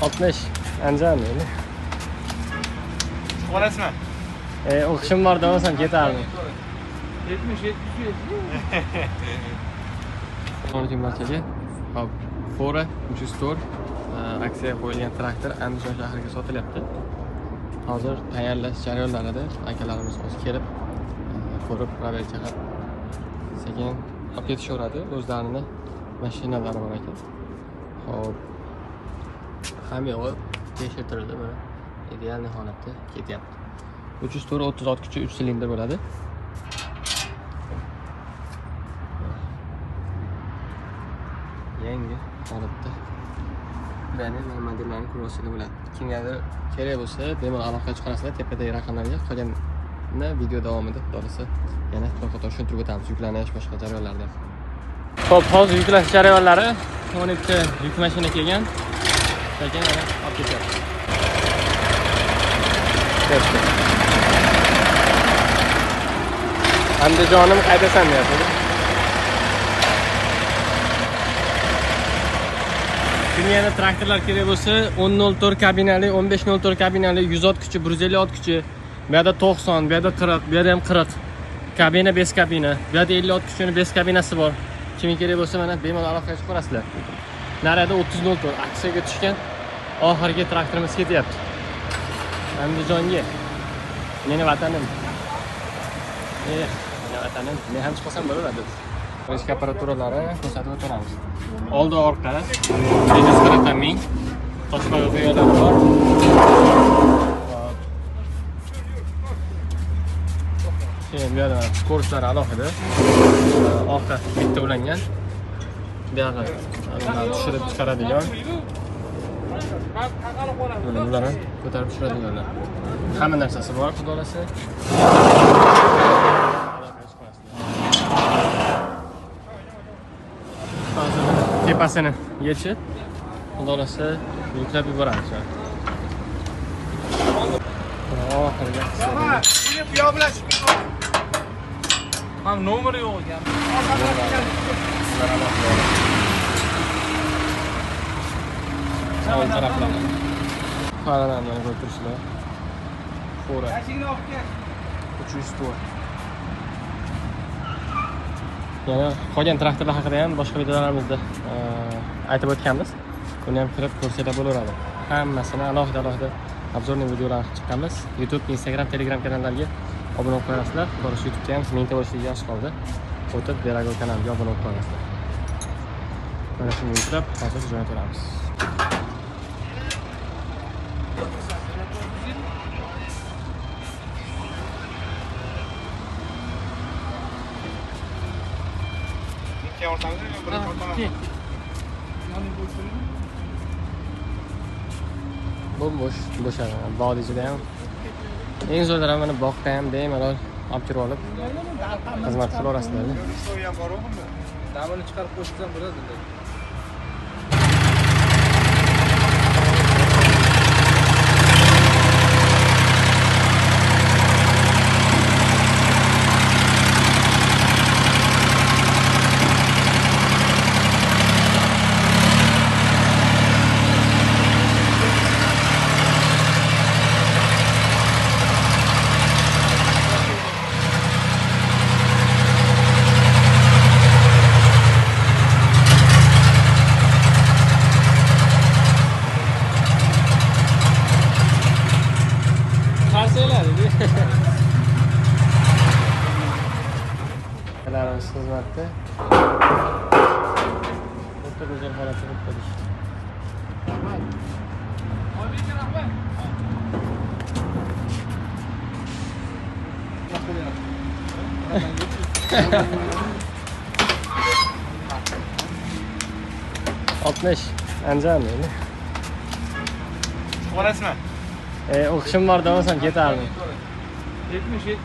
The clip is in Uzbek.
60 Anjan endi. Olasizmi? O'qishim bor demasam ketardim. 70. Assalomu barchaga. Hop, Fora 304 aksiya qo'yilgan traktor Andijon shahriga sotilyapti. Hozir tayyorlash jarayonlarida akalarimiz o'zi kelib ko'rib, rabel chaqib sekin olib ketishaveradi. O'zlarini mashinalari bor ekan. Hop. Hamma yo'q tekshirtirildi mana. Ideal holatda ketyapti. 304 30 ot kuchi 3 silindr bo'ladi. Yangi holatda. Bani modellarni ko'rsangiz bo'ladi. Kimgadir kerak bo'lsa, bemalol aloqa chiqarasizlar tepadagi raqamlarga. Qolganini video davomida xudosa yana to'xtatib tushuntirib o'tamiz yuklanish boshqa jarayonlarda. Xo'p, hozir yuklash jarayonlari 12 yuk mashina kelgan. Lekin yana olib ketyapti. Andijonim qaydasan deyapti. Kimga yana traktorlar kerak bo'lsa, 1004 kabinali, 1504 kabinali, 100 ot kuchi, 150 ot kuchi, bu yerda 90, bu yerda 40, bu yerda ham 40. Kabina bez kabina, bu yerda 50 ot kuchini bez kabinasi bor. Kimga kerak bo'lsa, mana bemalol aloqaga chiqarasizlar. Narada 3004 aksiyaga tushgan oxirgi traktorimiz ketyapti. Andijonga. Meni vatanim. Meni vatanim. Men ham chiqsam bo'laveradi. Ichki apparaturalari ko'rsatib o'tamiz. Oldi orqa, tez qarataming. Toshma yo'llar bor. Keyin bu yerda korslari alohida. Orqa bitta ulangan. Bu yerda tushirib chiqaradigan. Bularni ko'tarib tushiradiganlar. Hamma narsasi bor, xudolasi. Tepasini yechib, xudolasi yuklab yuboramiz. Oxirgi Ham nomeri yo'q ekan. Sağ taraflardan. Paradan yana ko'rib turibsizlar. Fora. 304. Yana qolgan traktorlar haqida ham boshqa videolarimizda aytib o'tganmiz. Buni ham kirib ko'rsatib bo'laveradi. Hammasini alohida obzorli videolar chiqqanmiz. YouTube, Instagram, Telegram kanallariga obuna bo'lib qo'yasizlar. Boris YouTube'da ham 1000 ta bo'lishga yosh qoldi. O'tib Berago kanaliga obuna bo'lib qo'yasizlar. Mana shuni yuklab, hozir jo'natamiz. Bo'shadi. Bog'da ichida ham eng zo'rlari mana boqqa ham bemalol olib kirib olib xizmat qilaverasizlar. Damini chiqarib qo'shsam bo'ladi. Akalarimiz xizmatda. O'ta go'zal holatda o'tdik. Altmış Anjan endi. Olasizmi? O'qishim bor demasam ketardim. 70.